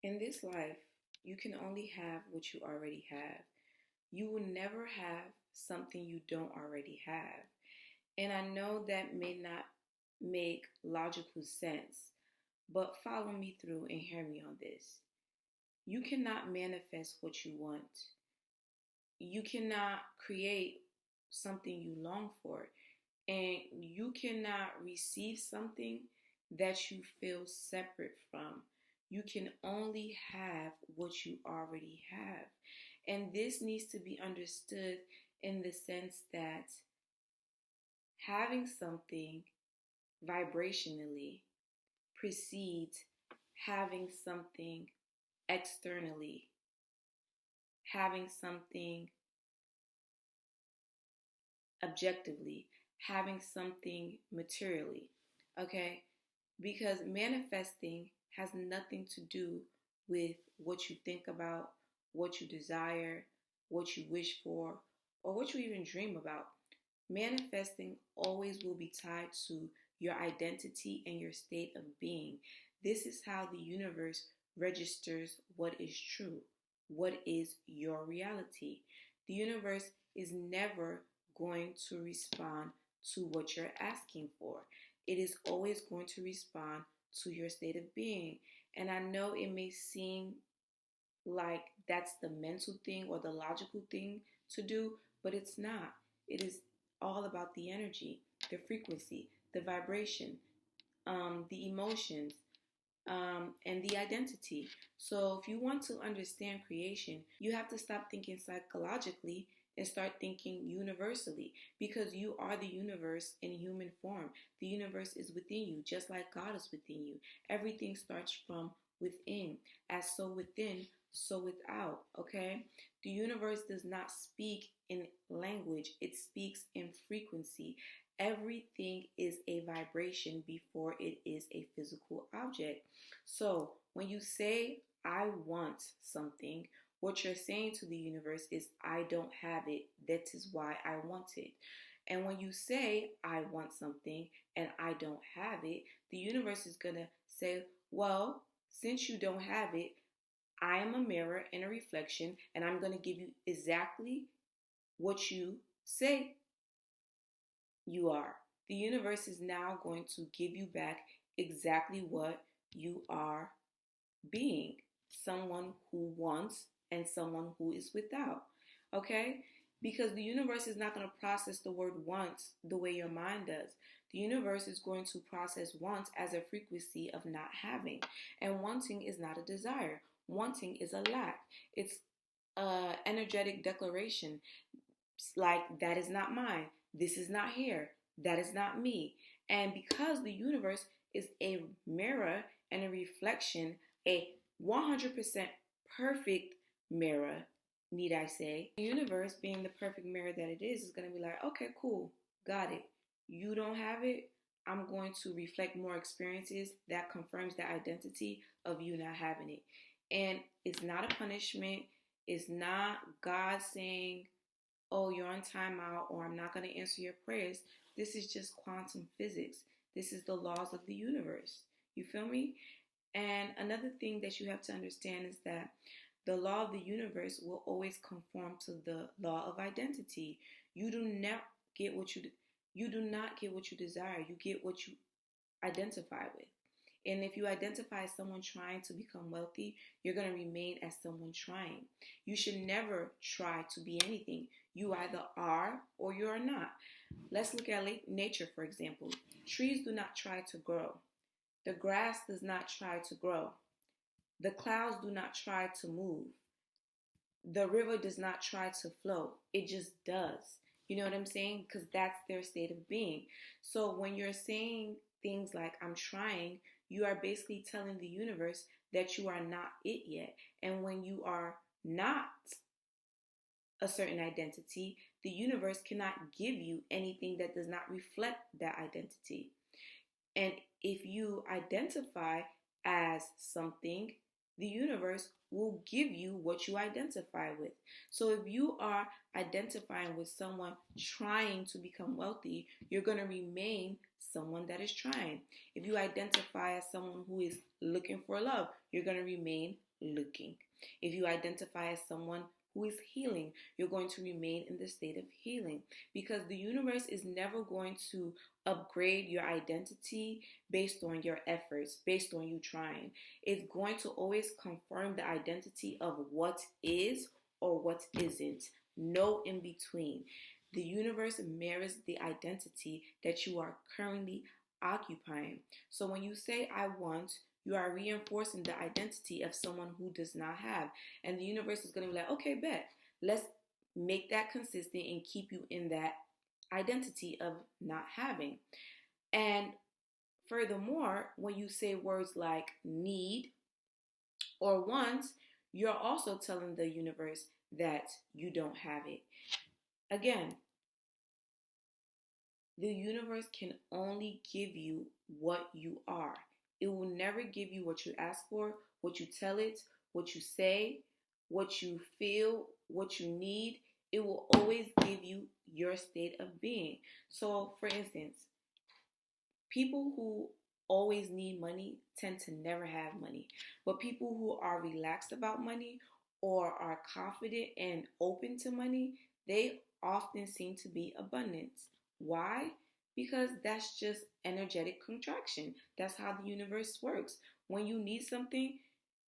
In this life, you can only have what you already have. You will never have something you don't already have. And I know that may not make logical sense, but follow me through and hear me on this. You cannot manifest what you want. You cannot create something you long for. And you cannot receive something that you feel separate from. You can only have what you already have. And this needs to be understood in the sense that having something vibrationally precedes having something externally, having something objectively, having something materially. Okay? Because manifesting has nothing to do with what you think about, what you desire, what you wish for, or what you even dream about. Manifesting always will be tied to your identity and your state of being. This is how the universe registers what is true, what is your reality. The universe is never going to respond to what you're asking for. It is always going to respond to your state of being. And I know it may seem like that's the mental thing or the logical thing to do, but it's not. It is all about the energy, the frequency, the vibration, the emotions, and the identity. So if you want to understand creation, you have to stop thinking psychologically and start thinking universally, because you are the universe in human form. The universe is within you, just like God is within you. Everything starts from within. As so within, so without. Okay? The universe does not speak in language, it speaks in frequency. Everything is a vibration before it is a physical object. So when you say, I want something, what you're saying to the universe is, I don't have it. That is why I want it. And when you say, I want something and I don't have it, the universe is going to say, well, since you don't have it, I am a mirror and a reflection, and I'm going to give you exactly what you say you are. The universe is now going to give you back exactly what you are being: someone who wants and someone who is without. Okay? Because the universe is not going to process the word want the way your mind does. The universe is going to process want as a frequency of not having. And wanting is not a desire. Wanting is a lack. It's an energetic declaration, like, that is not mine. This is not here. That is not me. And because the universe is a mirror and a reflection, a 100% perfect mirror, need I say, the universe, being the perfect mirror that it is going to be like, okay, cool, got it. You don't have it. I'm going to reflect more experiences that confirms the identity of you not having it. And it's not a punishment. It's not God saying, oh, you're on timeout, or I'm not going to answer your prayers. This is just quantum physics. This is the laws of the universe. You feel me? And another thing that you have to understand is that the law of the universe will always conform to the law of identity. You do not get what you do not get what you desire. You get what you identify with. And if you identify as someone trying to become wealthy, you're going to remain as someone trying. You should never try to be anything. You either are or you are not. Let's look at nature, for example. Trees do not try to grow. The grass does not try to grow. The clouds do not try to move. The river does not try to flow. It just does. You know what I'm saying? Because that's their state of being. So when you're saying things like, I'm trying, you are basically telling the universe that you are not it yet. And when you are not a certain identity, the universe cannot give you anything that does not reflect that identity. And if you identify as something, the universe will give you what you identify with. So if you are identifying with someone trying to become wealthy, you're going to remain someone that is trying. If you identify as someone who is looking for love, you're going to remain looking. If you identify as someone who is healing, you're going to remain in the state of healing, because the universe is never going to upgrade your identity based on your efforts, based on you trying. It's going to always confirm the identity of what is or what isn't. No in between. The universe mirrors the identity that you are currently occupying. So when you say I want, you are reinforcing the identity of someone who does not have. And the universe is going to be like, okay, bet. Let's make that consistent and keep you in that identity of not having. And furthermore, when you say words like need or want, you're also telling the universe that you don't have it. Again, the universe can only give you what you are. It will never give you what you ask for, what you tell it, what you say, what you feel, what you need. It will always give you your state of being. So, for instance, people who always need money tend to never have money. But people who are relaxed about money or are confident and open to money, they often seem to be abundant. Why? Because that's just energetic contraction. That's how the universe works. When you need something,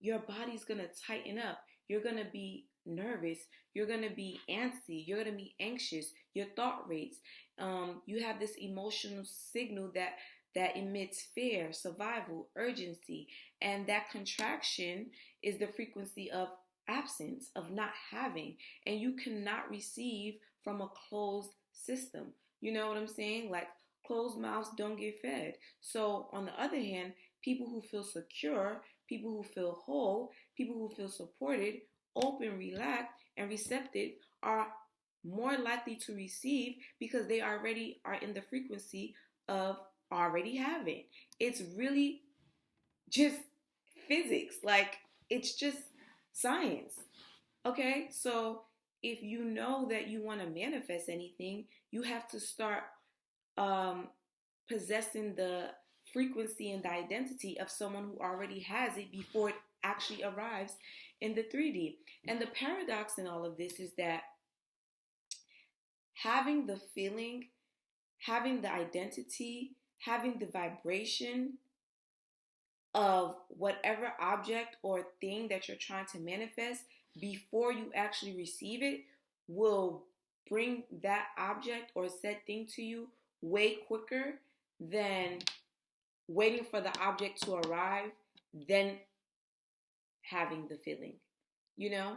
your body's going to tighten up. You're going to be nervous. You're going to be antsy. You're going to be anxious. Your thought rates. You have this emotional signal that emits fear, survival, urgency. And that contraction is the frequency of absence, of not having. And you cannot receive from a closed system. You know what I'm saying? Like, closed mouths don't get fed. So, on the other hand, people who feel secure, people who feel whole, people who feel supported, open, relaxed, and receptive are more likely to receive because they already are in the frequency of already having. It's really just physics. Like, it's just science. Okay? So, if you know that you want to manifest anything, you have to start possessing the frequency and the identity of someone who already has it before it actually arrives in the 3D. And the paradox in all of this is that having the feeling, having the identity, having the vibration of whatever object or thing that you're trying to manifest before you actually receive it will bring that object or said thing to you way quicker than waiting for the object to arrive, then having the feeling. You know,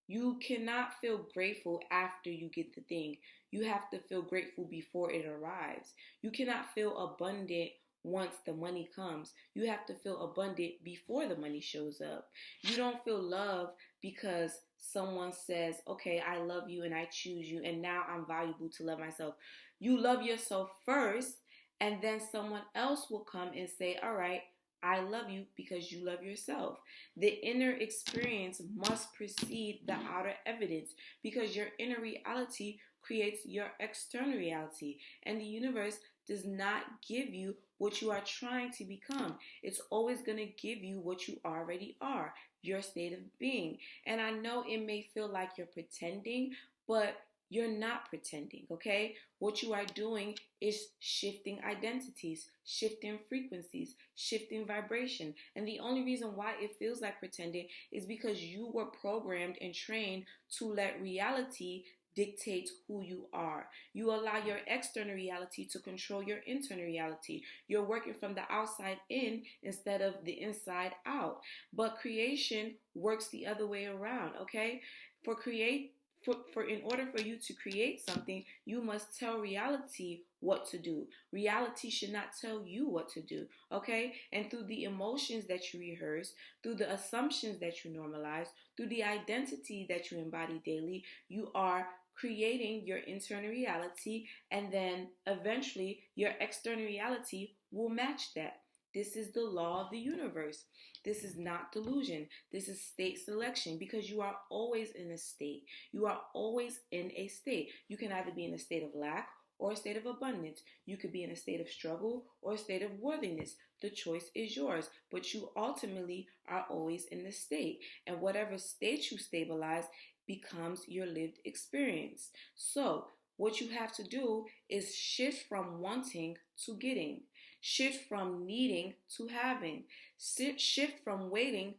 you cannot feel grateful after you get the thing. You have to feel grateful before it arrives. You cannot feel abundant once the money comes. You have to feel abundant before the money shows up. You don't feel love because someone says, okay, I love you and I choose you and now I'm valuable to love myself. You love yourself first, and then someone else will come and say, all right, I love you because you love yourself. The inner experience must precede the outer evidence, because your inner reality creates your external reality. And the universe does not give you what you are trying to become. It's always going to give you what you already are, your state of being. And I know it may feel like you're pretending, but you're not pretending, okay? What you are doing is shifting identities, shifting frequencies, shifting vibration. And the only reason why it feels like pretending is because you were programmed and trained to let reality dictate who you are. You allow your external reality to control your internal reality. You're working from the outside in instead of the inside out. But creation works the other way around, okay? For in order for you to create something, you must tell reality what to do. Reality should not tell you what to do, okay? And through the emotions that you rehearse, through the assumptions that you normalize, through the identity that you embody daily, you are creating your internal reality, and then eventually your external reality will match that. This is the law of the universe. This is not delusion. This is state selection, because you are always in a state. You are always in a state. You can either be in a state of lack or a state of abundance. You could be in a state of struggle or a state of worthiness. The choice is yours, but you ultimately are always in the state. And whatever state you stabilize becomes your lived experience. So, what you have to do is shift from wanting to getting, shift from needing to having, shift from waiting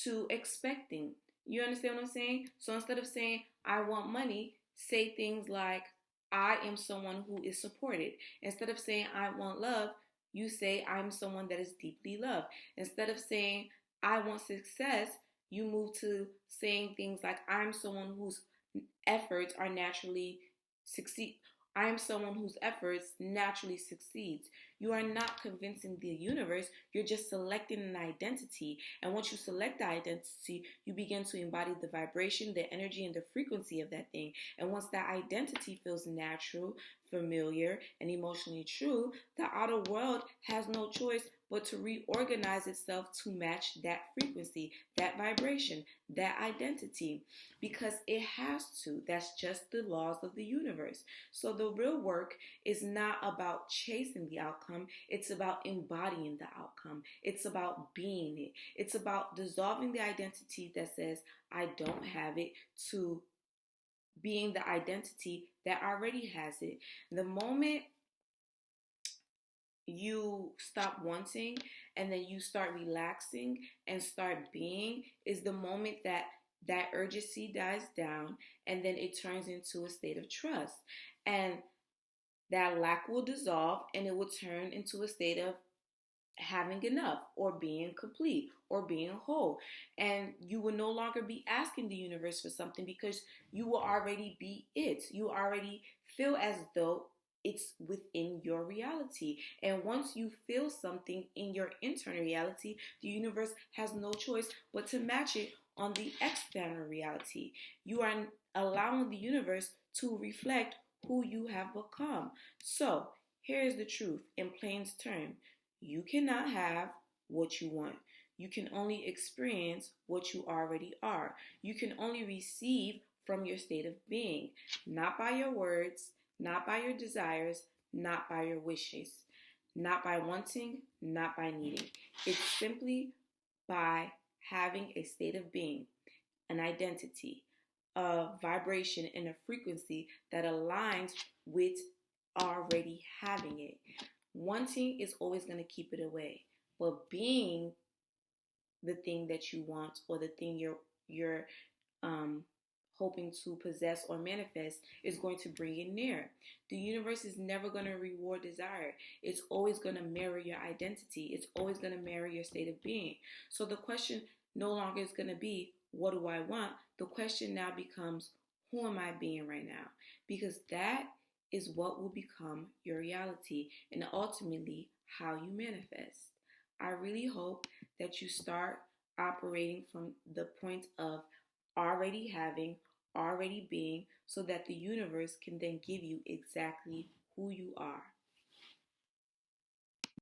to expecting. You understand what I'm saying? So instead of saying, I want money, say things like, I am someone who is supported. Instead of saying, I want love, you say, I'm someone that is deeply loved. Instead of saying, I want success, you move to saying things like, I'm someone whose efforts are naturally succeed. I am someone whose efforts naturally succeeds. You are not convincing the universe, you're just selecting an identity. And once you select the identity, you begin to embody the vibration, the energy, and the frequency of that thing. And once that identity feels natural, familiar, and emotionally true, the outer world has no choice but to reorganize itself to match that frequency, that vibration, that identity, because it has to. That's just the laws of the universe. So the real work is not about chasing the outcome, it's about embodying the outcome. It's about being it. It's about dissolving the identity that says, I don't have it, to being the identity that already has it. The moment you stop wanting and then you start relaxing and start being is the moment that that urgency dies down, and then it turns into a state of trust, and that lack will dissolve and it will turn into a state of having enough or being complete or being whole. And you will no longer be asking the universe for something because you will already be it. You already feel as though it's within your reality. And once you feel something in your internal reality, the universe has no choice but to match it on the external reality. You are allowing the universe to reflect who you have become. So, here is the truth in plain terms. You cannot have what you want. You can only experience what you already are. You can only receive from your state of being, not by your words, not by your desires, not by your wishes, not by wanting, not by needing. It's simply by having a state of being, an identity, a vibration, and a frequency that aligns with already having it. Wanting is always going to keep it away, but being the thing that you want or the thing you're hoping to possess or manifest is going to bring it near. The universe is never going to reward desire. It's always going to mirror your identity. It's always going to mirror your state of being. So the question no longer is going to be, what do I want? The question now becomes, who am I being right now? Because that is what will become your reality and ultimately how you manifest. I really hope that you start operating from the point of already having, already being, so that the universe can then give you exactly who you are.